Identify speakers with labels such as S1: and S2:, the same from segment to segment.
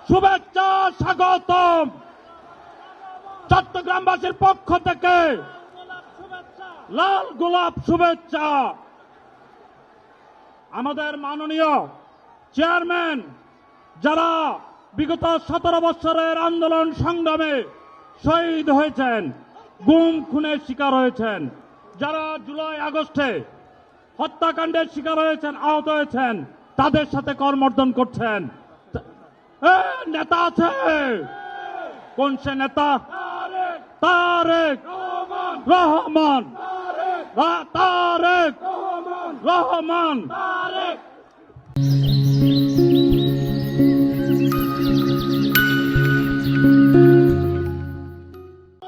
S1: শুভেচ্ছা স্বাগতম। চট্টগ্রামবাসীর পক্ষ থেকে লাল গোলাপ শুভেচ্ছা। আমাদের মাননীয় চেয়ারম্যান যারা বিগত 17 বছরের আন্দোলন সংগ্রামে শহীদ হয়েছেন, গুম খুনের শিকার হয়েছেন, যারা জুলাই আগস্টে হত্যাকাণ্ডের শিকার হয়েছেন, আহত হয়েছেন, তাদের সাথে করমর্দন করছেন। নেতা আছে, কোন সে নেতা? তারেক রহমান, তারেক রহমান।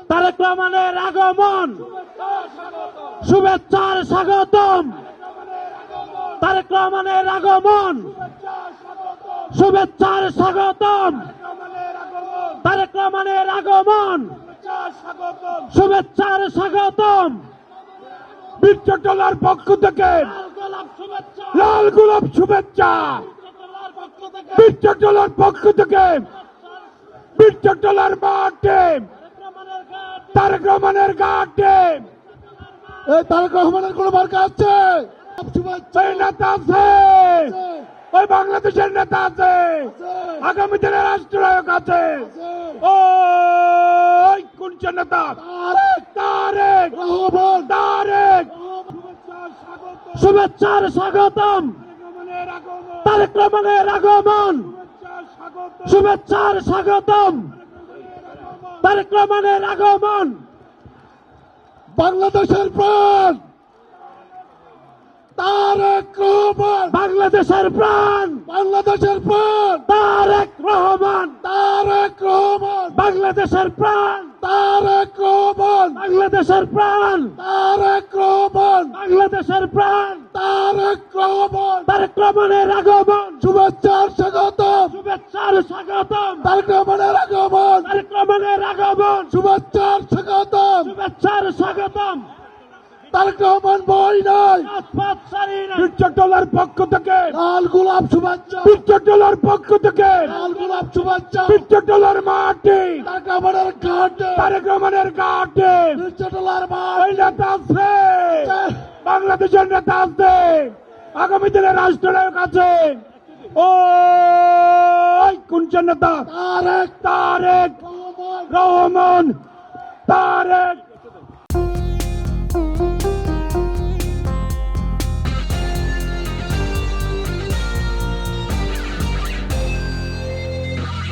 S1: তারেক রহমানের আগমন, শুভেচ্ছার স্বাগতম। তারেক রহমানের আগমন, শুভেচ্ছার স্বাগতম। তারেক রহমানের আগমন, শুভেচ্ছার স্বাগতম। বীর চট্টলার পক্ষ থেকে লাল গোলাপ শুভেচ্ছা। বীর চট্টলার পক্ষ থেকে বীর চট্টলার মাঠে তারেক রহমানের ঘাটে।
S2: তারেক রহমানের কোন মার্কা আছে?
S1: নেতা আছে, ওই বাংলাদেশের নেতা আছে, আগামী দিনের রাষ্ট্রনায়ক আছে। ওই কোন সে নেতা? তারেক রহমান, তারেক। শুভেচ্ছার স্বাগতম। তারেক রহমানের আগমন, শুভেচ্ছার স্বাগতম। তারেক রহমানের আগমন।
S2: বাংলাদেশের প্রাণ তারেক রহমান,
S1: বাংলাদেশের প্রাণ,
S2: বাংলাদেশের প্রাণ
S1: তারেক রহমান,
S2: তারেক রহমান,
S1: বাংলাদেশের প্রাণ,
S2: তারেক রহমান,
S1: বাংলাদেশের প্রাণ,
S2: তারেক রহমান,
S1: বাংলাদেশের প্রাণ,
S2: তারেক রহমান।
S1: তারেক রহমানের আগমন,
S2: শুভেচ্ছার স্বাগতম।
S1: শুভেচ্ছার স্বাগতম।
S2: তারেক রহমানের আগমন,
S1: তারেক রহমানের আগমন,
S2: শুভেচ্ছার স্বাগতম।
S1: শুভেচ্ছার স্বাগতম।
S2: তারেক রহমান বই নাই,
S1: রাজপথ ছাড়ি নাই।
S2: বীর চট্টলার পক্ষ থেকে
S1: লাল গোলাপ শুভেচ্ছা।
S2: বীর চট্টলার পক্ষ থেকে
S1: লাল গোলাপ শুভেচ্ছা।
S2: বীর চট্টলার মাঠে
S1: তারেক রহমানের ঘাটে,
S2: তারেক রহমানের ঘাটে
S1: বীর চট্টলার মাঠ।
S2: ওই নেতা আছে, বাংলাদেশের নেতা আছে, আগামী দিনের রাষ্ট্রনায়ক আছে। ওই কোন সে নেতা?
S1: তারেক
S2: তারেক রহমান, তারেক